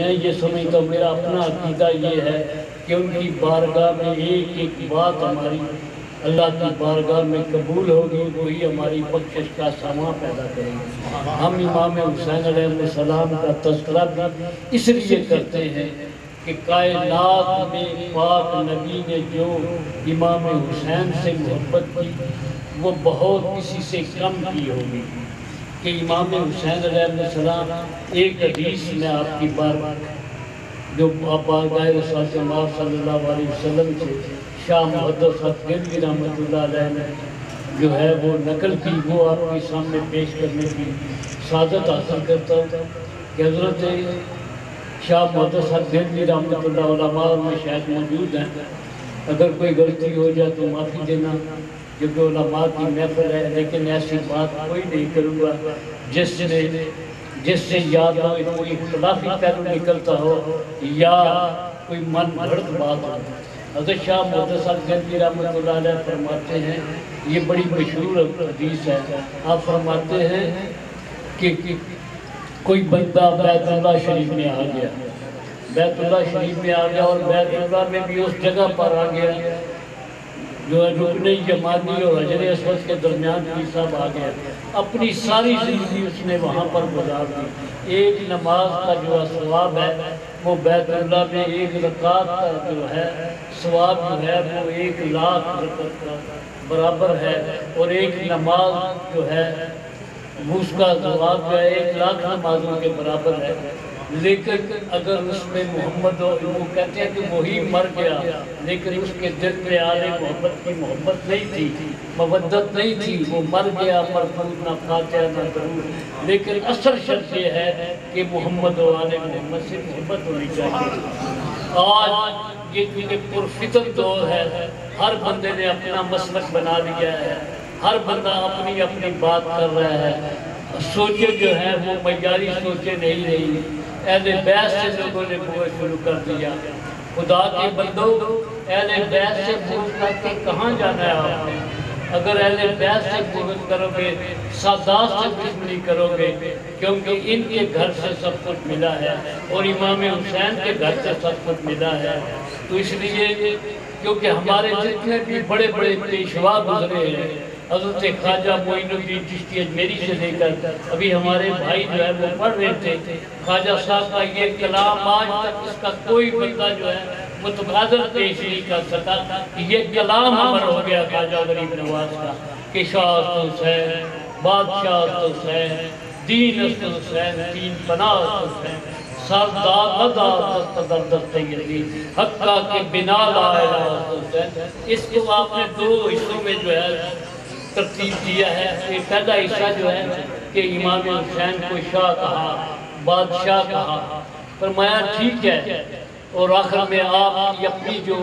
میں یہ سمجھتا ہوں، میرا اپنا عقیدہ یہ ہے کہ ان کی بارگاہ میں ایک ایک بات ہماری اللہ کی بارگاہ میں قبول ہوگی، وہی ہماری بخشش کا سامان پیدا کرے گی۔ ہم امام حسین علیہ السلام کا تذکرہ بھی اس لیے کرتے ہیں کہ کائنات میں پاک نبی نے جو امام حسین سے محبت کی وہ بہت کسی سے کم کی ہوگی، کہ امام حسین علیہ السلام ایک حدیث میں آپ کی بات جو بارگاہ رسالت مآب صلی اللہ علیہ وسلم سے شاہ محدث گنگی رحمۃ اللہ علیہ نے جو ہے وہ نقل کی، وہ آپ کے سامنے پیش کرنے کی سعادت حاصل کرتا ہوں کہ حضرت شاہ محدث گنگی رحمۃ اللہ علماء میں شاید موجود ہیں، اگر کوئی غلطی ہو جائے تو معافی دینا، کیونکہ علماء کی محفل ہے، لیکن ایسی بات کوئی نہیں کروں گا جس سے یا تو کوئی اختلافی پہلو نکلتا ہو یا کوئی من گھڑت بات ہو۔ حضرت شاہ محدث گنگی رحمۃ اللہ علیہ فرماتے ہیں، یہ بڑی مشہور حدیث ہے، آپ فرماتے ہیں کہ کوئی بندہ بیت اللہ شریف میں آ گیا، بیت اللہ شریف میں آ گیا اور بیت اللہ میں بھی اس جگہ پر آ گیا جو رکن یمانی اور حجر اسود کے درمیان بھی صاحب آ گیا، اپنی ساری زندگی اس نے وہاں پر گزار دی۔ ایک نماز کا جو ثواب ہے وہ بیت اللہ میں ایک رکعت کا جو ہے ثواب جو ہے وہ 1,00,000 رکعت کا برابر ہے، اور ایک نماز جو ہے اس کا ثواب جو ہے 1,00,000 نمازوں کے برابر ہے۔ لیکن اگر اس میں محمد وہ کہتے ہیں کہ وہی مر گیا لیکن اس کے دل میں آل محمد کی محبت نہیں تھی، مودت نہیں تھی، وہ مر گیا مرفوض نہ فاتحہ نہ درود، لیکن اصل شرط یہ ہے کہ محمد و آل محمد سے محبت ہونی چاہیے۔ آج یہ کیونکہ پرفتن دور ہے، ہر بندے نے اپنا مسلک بنا لیا ہے، ہر بندہ اپنی اپنی بات کر رہا ہے، سوچیں جو ہے وہ معیاری سوچیں نہیں رہی، اہل بیت سے لوگوں نے بغض شروع کر دیا۔ خدا کے بندوں، اہل بیت سے بغض کر کے کہاں جانا ہے آپ نے؟ اگر اہل بیت سے بغض کرو گے، سادات سے دشمنی کرو گے، کیونکہ ان کے گھر سے سب کچھ ملا ہے اور امام حسین کے گھر سے سب کچھ ملا ہے، تو اس لیے کیونکہ ہمارے جتنے بھی بڑے بڑے پیشوا گزرے ہیں، حضرت خواجہ معین الدین چشتی اجمیری سے لے کر ابھی ہمارے بھائی جو ہے وہ پڑھ رہے تھے، خواجہ صاحب کا یہ کلام آج تک اس کا کوئی بندہ جو ہے متبادل پیش نہیں کر سکا کہ یہ کلام امر ہو گیا خواجہ غریب نواز کا کہ شاہ حسین بادشاہ حسین دین است حسین دین پناہ حسین سرداد لدا دست در دست یزید حقہ کے بنا لا الہ حسین۔ اس کو آپ نے 2 حصوں میں جو ہے ترتیب دیا ہے کہ پہلا حصہ جو ہے کہ امام حسین کو شاہ کہا، بادشاہ کہا، فرمایا ٹھیک ہے، اور آخر میں آپ کی اپنی جو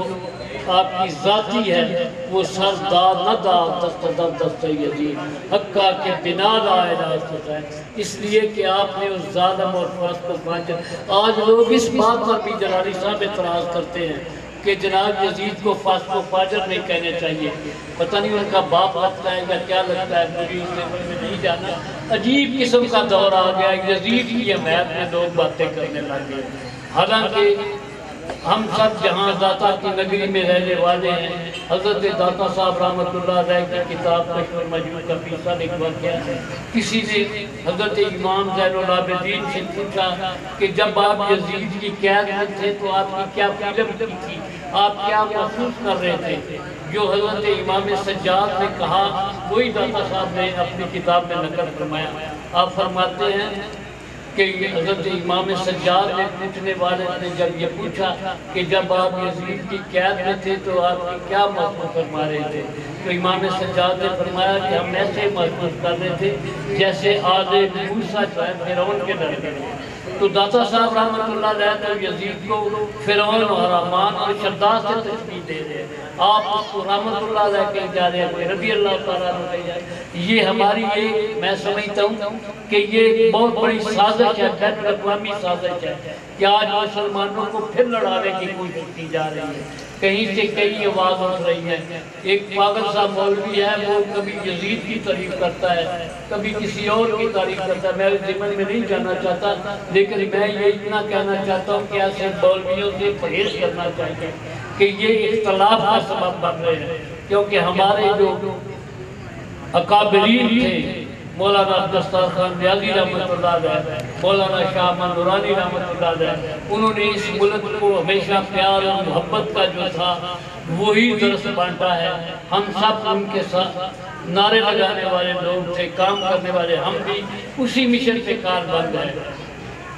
آپ کی ذاتی ہے وہ سرداد نہ دا دست در دست یزید حقہ کے بنا لا الہ حسین، اس لیے کہ آپ نے اس ظالم اور فاسق و فاجر۔ آج لوگ اس بات پر بھی جلالی صاحب اعتراض کرتے ہیں کہ جناب یزید کو فاسق و فاجر نہیں کہنے چاہیے، پتہ نہیں ان کا باپ لگتا ہے یا کیا لگتا ہے، مجھے اس میں نہیں جانا۔ عجیب قسم کا دور آ گیا، یزید کی حمایت میں لوگ باتیں کرنے لگے، حالانکہ ہم سب جہاں داتا کی نگری میں رہنے والے ہیں۔ حضرت داتا صاحب رحمۃ اللہ علیہ کی کتاب کشف المجہول کا فیصلہ لکھوا کیا ہے، کسی نے حضرت امام زین العابدین سے پوچھا کہ جب آپ یزید کی قید میں تھے تو آپ کی کیا فیلم کی تھی، آپ کیا محسوس کر رہے تھے؟ جو حضرت امام سجاد نے کہا وہی داتا صاحب نے اپنی کتاب میں نقل فرمایا۔ آپ فرماتے ہیں کہ حضرت امام سجاد نے پوچھنے والے نے جب یہ پوچھا کہ جب آپ یزید کی قید میں تھے تو آپ کی کیا محسوس فرما رہے تھے، تو امام سجاد نے فرمایا کہ ہم ایسے محسوس کر رہے تھے جیسے آل موسیٰ جو ہے فرعون کے لڑکے ہیں۔ تو داتا صاحب رحمۃ اللہ علیہ تو یزید کو فرعون اور حامان اور شداد سے تشبیہ دے رہے ہیں، آپ اس کو رحمۃ اللہ علیہ کہیں جا رہے ہیں، رضی اللہ تعالیٰ عنہ کہیں جا رہے ہیں۔ یہ ہماری میں سمجھتا ہوں کہ یہ بہت بڑی سازش ہے، بین الاقوامی سازش ہے کہ آج مسلمانوں کو پھر لڑانے کی کوشش کی جا رہی ہے۔ کہیں سے کئی آواز اٹھ رہی ہیں. ایک پاگل سا مولوی ہے، وہ کبھی یزید کی تعریف کرتا ہے، کبھی کسی اور کی تعریف کرتا ہے. میں اس ضمن میں نہیں جانا چاہتا، لیکن میں یہ اتنا کہنا چاہتا ہوں کہ ایسے مولویوں سے پرہیز کرنا چاہیے کہ یہ اختلاف کا سبب بن رہے ہیں. کیونکہ ہمارے جو اکابرین تھے، مولانا عبدالستار خان نیازی رحمۃ اللہ علیہ، مولانا شاہ احمد نورانی رحمۃ اللہ علیہ، انہوں نے اس ملک کو ہمیشہ پیار اور محبت کا جو تھا وہی درس بانٹا ہے. ہم سب ان کے ساتھ نعرے لگانے والے لوگ تھے، کام کرنے والے. ہم بھی اسی مشن پہ کار بن گئے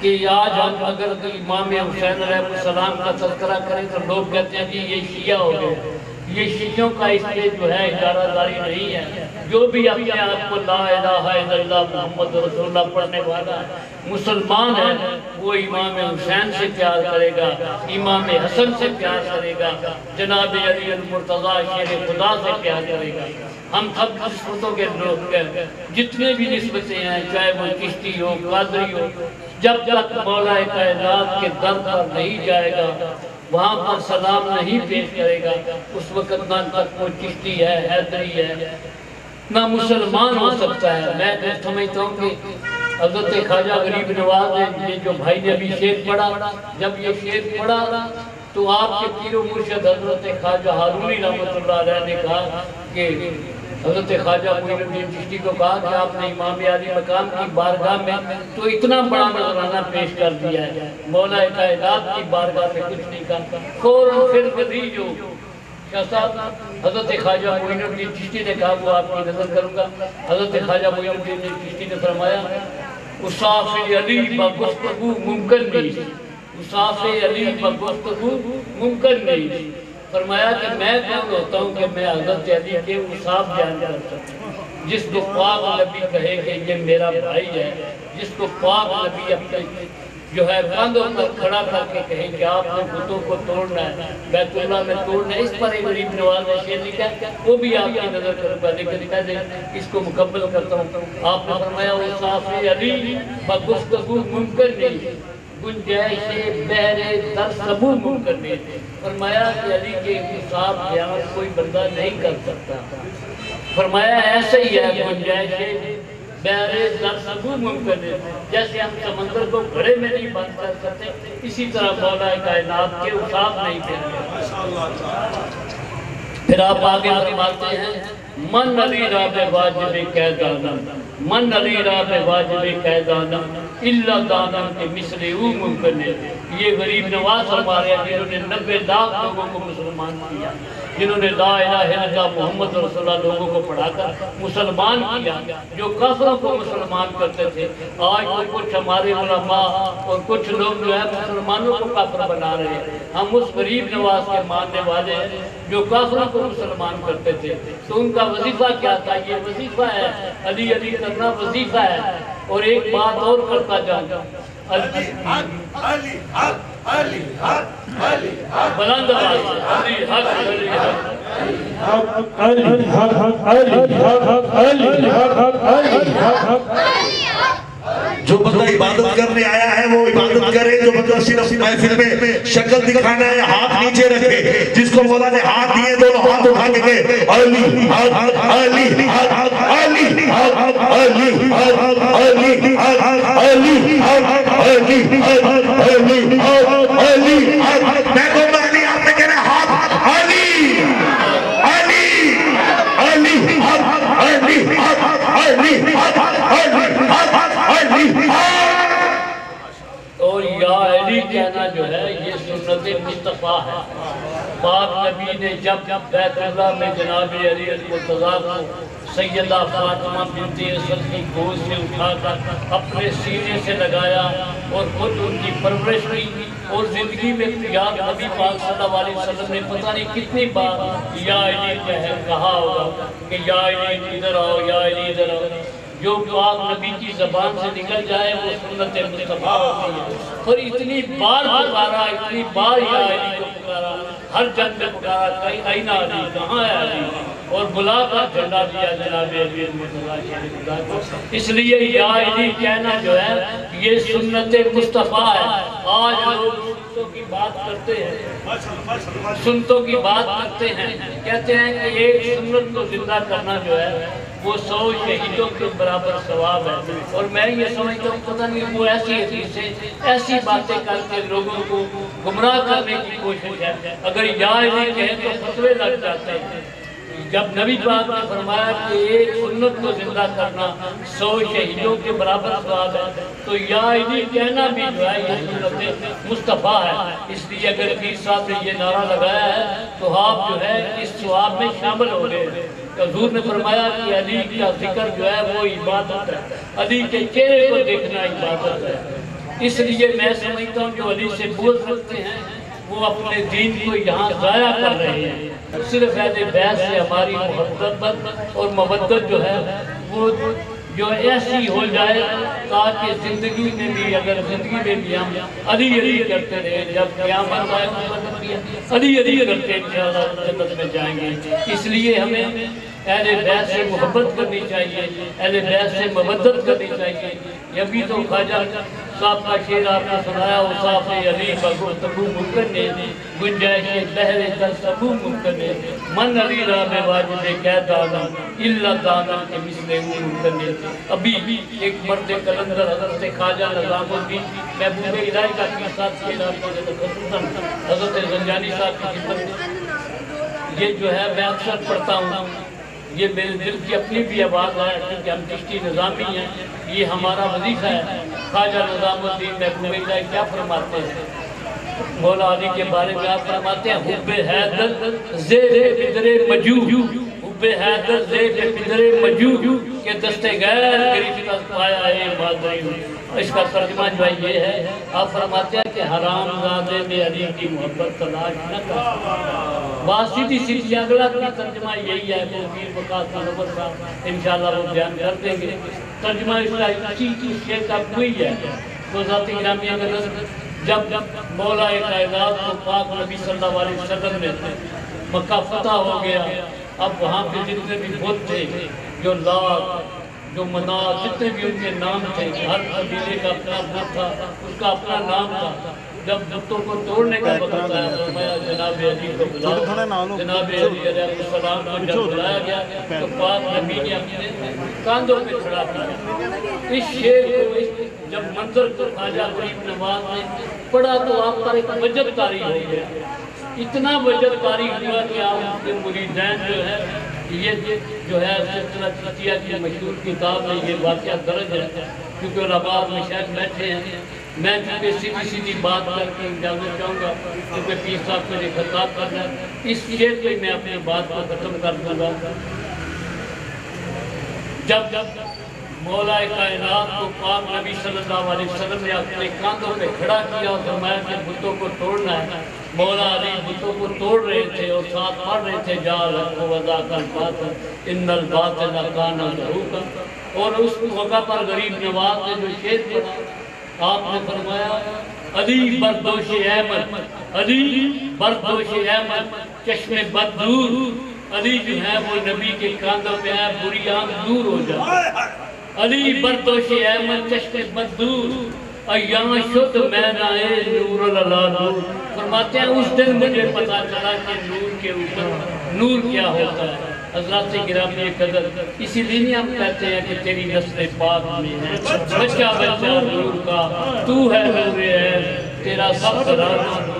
کہ آج ہم اگر امام حسین علیہ السلام کا تذکرہ کریں تو لوگ کہتے ہیں کہ یہ شیعہ ہو گئے. یہ شیعوں کا اس پہ جو ہے اجارہ داری نہیں ہے. جو بھی اپنے آپ کو لا الہ الا اللہ محمد رسول اللہ پڑھنے والا ہے، مسلمان ہے، وہ امام حسین سے پیار کرے گا، امام حسن سے پیار کرے گا، جناب علی المرتضیٰ شیر خدا سے پیار کرے گا. ہم سب نسبتوں کے لوگ ہیں، جتنے بھی نسبتیں ہیں، چاہے وہ چشتی ہو، قادری ہو، جب تک مولا کائنات کے در پر نہیں جائے گا، وہاں پر سلام نہیں پیش کرے گا، اس وقت نہ تک وہ چشتی ہے، حیدری ہے، نہ مسلمان ہو سکتا ہے. میں سمجھتا ہوں کہ حضرت خواجہ غریب نواز نے، یہ جو بھائی نے ابھی شعر پڑھا، جب یہ شعر پڑھا تو آپ کے پیر و مرشد حضرت خواجہ ہارونی رحمۃ اللہ علیہ نے کہا کہ حضرت خواجہ معین الدین چشتی کو کہا کہ آپ نے امام علی مقام کی بارگاہ میں تو اتنا بڑا نذرانہ پیش کر دیا ہے، مولا کائنات کی بارگاہ میں کچھ نہیں کہا. فوراً پھر وزیر جو شاہ صاحب حضرت خواجہ معین الدین چشتی نے کہا وہ آپ کی نظر کروں گا. حضرت خواجہ معین الدین چشتی نے فرمایا اصاف علی بگفتگو ممکن نہیں، اصاف علی بگفتگو ممکن نہیں. فرمایا کہ میں کون ہوتا ہوں کہ میں حضرت علی کے اصاف بیان کر سکوں. جس کو پاک نبی کہے کہ یہ میرا بھائی ہے، جس کو پاک نبی اپنے جو ہے کاندھوں پر کھڑا کر کے کہیں کہ آپ نے بتوں کو توڑنا ہے، بیت اللہ میں توڑنا ہے، اس پر ایک غریب نواز نے شعر لکھا ہے، وہ بھی آپ کی نظر کروں گا، لیکن پہلے اس کو مکمل کرتا ہوں. آپ نے فرمایا اصاف علی بگفتگو ممکن نہیں، گنجائش بہر در سبو ممکن نہیں. فرمایا کہ علی کے انصاف بیان کوئی بندہ نہیں کر سکتا. فرمایا ایسے ہی ہے گنجائش بہر در سبو ممکن ہے. جیسے ہم سمندر کو گھڑے میں نہیں بند کر سکتے، اسی طرح مولا کائنات کے انصاف نہیں کرتے. پھر آپ آگے فرماتے ہیں من علی راب واجب قیدانم، من علی راب واجب قیدانم اللہ دانم کے مثل او ممکن ہے. یہ غریب نواز فرما رہے ہیں جنہوں نے 90 لاکھ لوگوں کو مسلمان کیا، جنہوں نے لا الہ الا اللہ محمد رسول اللہ لوگوں کو پڑھا کر مسلمان کیا، جو کافروں کو مسلمان کرتے تھے. آج تو کچھ ہمارے علماء اور کچھ لوگ جو ہے مسلمانوں کو کافر بنا رہے ہیں. ہم اس غریب نواز کے ماننے والے ہیں جو کافروں کو مسلمان کرتے تھے. تو ان کا وظیفہ کیا تھا؟ یہ وظیفہ ہے علی علی کرنا وظیفہ ہے. اور ایک بات اور کرتا جاؤں، بلند آواز علی حق علی حق علی حق علی حق. جو بندہ عبادت کرنے آیا ہے وہ عبادت کرے، جو بندہ صرف محفل میں شکل دکھانا ہے ہاتھ نیچے رکھے. جس کو مولا نے ہاتھ دیے دونوں ہاتھ اٹھا کے کہے علی حق علی حق علی حق علی حق علی حق علی حق علی حق علی حق علی حق. میں کہوں گا علی، آپ نے کہنا ہاتھ علی علی علی حق علی حق علی حق علی حق علی. اور یا علی کہنا جو ہے یہ سنت مصطفیٰ ہے. پاک نبی نے جب بیت اللہ میں جناب علی المرتضیٰ کو سیدہ فاطمہ بنت اسد کی گود سے اٹھا کر اپنے سینے سے لگایا اور خود ان کی پرورش کی، اور زندگی میں یاد نبی پاک صلی اللہ علیہ وسلم نے پتہ نہیں کتنی بار یا علی کہا ہوگا کہ یا علی ادھر آؤ، یا علی ادھر آؤ. جو پاک نبی کی زبان سے نکل جائے وہ سنت مصطفیٰ ہوتی ہے. اور اتنی بار پکارا، اتنی بار یا علی کو پکارا، ہر جنگ میں پکارا، کہیں اینا علی، کہاں ہے علی. اور بلا کر جھنڈا دیا جناب علی مرتضیٰ شیر خدا کو۔ اس لیے یا علی کہنا جو ہے یہ سنت مصطفیٰ ہے۔ آج لوگ سنتوں کی بات کرتے ہیں، سنتوں کی بات کرتے ہیں، کہتے ہیں کہ ایک سنت کو زندہ کرنا جو ہے وہ 100 شہیدوں کے برابر ثواب ہے۔ اور میں یہ سمجھتا ہوں پتہ نہیں وہ ایسی حدیثیں ایسی باتیں کر کے لوگوں کو گمراہ کرنے کی کوشش ہے۔ اگر یا علی کہیں تو فتوے لگ جاتے ہیں۔ جب نبی پاک نے فرمایا کہ ایک سنت کو زندہ کرنا 100 شہیدوں کے برابر ثواب ہے تو یا علی کہنا بھی جو ہے یہ سنت مصطفیٰ ہے۔ اس لیے اگر پیر صاحب نے یہ نعرہ لگایا ہے تو آپ جو ہے اس ثواب میں شامل ہو گئے۔ حضور نے فرمایا کہ علی کا ذکر جو ہے وہ عبادت ہے، علی کے چہرے کو دیکھنا عبادت ہے۔ اس لیے میں سمجھتا ہوں جو علی سے بغض رکھتے ہیں وہ اپنے دین کو یہاں ضائع کر رہے ہیں۔ صرف اہل بیت سے ہماری محبت اور مودت جو ہے وہ جو ایسی ہو جائے تاکہ زندگی میں بھی اگر زندگی میں بھی ہم علی علی کرتے رہے، جب قیامت آئے علی علی کرتے انشاءاللہ جنت میں جائیں گے۔ اس لیے ہمیں اہل بیت سے محبت کرنی چاہیے، اہل بیت سے مودت کرنی چاہیے۔ یہ بھی تو خواجہ صاحب کا شعر آپ نے سنایا، اصاف علی بگفتگو ممکن ہے، گنجائش بہر در سبو ممکن ہے، من علی را میں واجب کہ دانا اللہ دانا کے مثل ممکن ہے۔ ابھی ایک مرد کلندر حضرت خواجہ نظام الدین محبوب الہی کا پیر صاحب شعر آپ نے خصوصاً حضرت زنجانی صاحب کی خدمت میں یہ جو ہے میں اکثر پڑھتا ہوں، یہ میرے دل کی اپنی بھی آواز ہے کیونکہ ہم چشتی نظامی ہیں، یہ ہمارا وظیفہ ہے۔ خواجہ نظام الدین محبوب الہی کیا فرماتے ہیں؟ مولا علی کے بارے میں آپ فرماتے ہیں حب حیدر زیر پدر مجو، حب حیدر زیر پدر مجو کہ دست غیر گرفت پایا ہے مادری۔ اس کا ترجمہ جو ہے یہ ہے، آپ فرماتے ہیں کہ حرام زادے میں علی کی محبت تلاش نہ کر۔ بات سیدھی سیدھی اگلا کا ترجمہ یہی ہے کہ پیر وقاص منور صاحب انشاءاللہ وہ بیان کر دیں گے۔ ترجمہ اس کا اسی شعر کا کوئی ہے تو ذاتی گرامی اگر جب مولا کائنات کو پاک نبی صلی اللہ علیہ وسلم نے مکہ فتح ہو گیا، اب وہاں پہ جتنے بھی بت تھے، جو لات جو منات جتنے بھی ان کے نام تھے، ہر قبیلے کا اپنا بت تھا، اس کا اپنا نام تھا۔ جب بتوں کو توڑنے کا وقت آیا فرمایا جناب علی کو بلاؤ۔ جناب علی علیہ السلام کو جب بلایا گیا تو پاک نبی نے اپنے کاندھوں پہ کھڑا کیا۔ اس شعر کو جب منظر کو خواجہ غریب نواز نے پڑھا تو آپ پر ایک وجد طاری ہو گیا، اتنا وجد طاری ہوا کہ آپ کے مریدین جو ہے یہ جو ہے سلسلہ چشتیہ کی مشہور کتاب میں یہ واقعہ درج ہے، کیونکہ علماء میں شاید بیٹھے ہیں۔ میں چونکہ سیدھی سیدھی بات کر کے اجازت چاہوں گا کیونکہ پیر صاحب کو یہ خطاب کرنا ہے، اس شعر پہ میں اپنی بات کو ختم کر دوں گا۔ جب مولا کائنات کو پاک نبی صلی اللہ علیہ وسلم نے اپنے کاندھوں پہ کھڑا کیا اور فرمایا کہ بتوں کو توڑنا ہے، مولا علی بتوں کو توڑ رہے تھے اور ساتھ پڑھ رہے تھے جا رکھو وضا کر باطل ان الباطل کان ظہوقا۔ اور اس موقع پر غریب نواز نے جو شعر پڑھا آپ نے فرمایا علی بردوش احمد، علی بردوش احمد چشم بد دور، علی جو ہے وہ نبی کے کاندھوں پہ ہے بری آنکھ دور ہو جائے۔ علی بردوش احمد چشم بد دور ایاں شد میں نائے نور اللہ نور۔ فرماتے ہیں اس دن مجھے پتا چلا کہ نور کے اوپر نور کیا ہوتا ہے۔ حضرات گرامی قدر اسی لیے ہم کہتے ہیں کہ تیری نسل پاک میں ہے بچہ بچہ نور کا، تو ہے نور ہے تیرا سب رانا